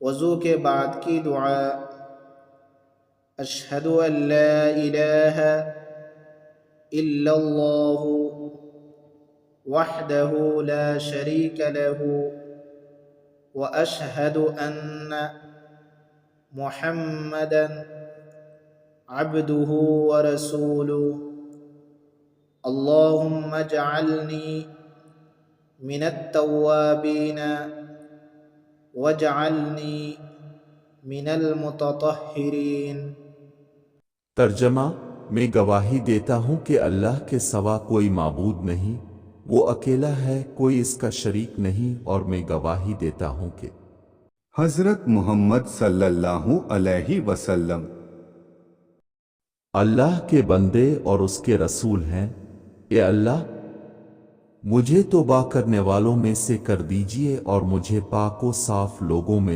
وضو کے بعد کی دعا: اشہد ان لا الہ الا اللہ وحدہ لا شریک لہ واشہد ان محمدا عبدہ ورسولہ اللہم اجعلنی من التوابین واجعلنی من المتطہرین۔ ترجمہ: میں گواہی دیتا ہوں کہ اللہ کے سوا کوئی معبود نہیں، وہ اکیلا ہے، کوئی اس کا شریک نہیں، اور میں گواہی دیتا ہوں کہ حضرت محمد صلی اللہ علیہ وسلم اللہ کے بندے اور اس کے رسول ہیں۔ اے اللہ، مجھے توبہ کرنے والوں میں سے کر دیجئے اور مجھے پاک و صاف لوگوں میں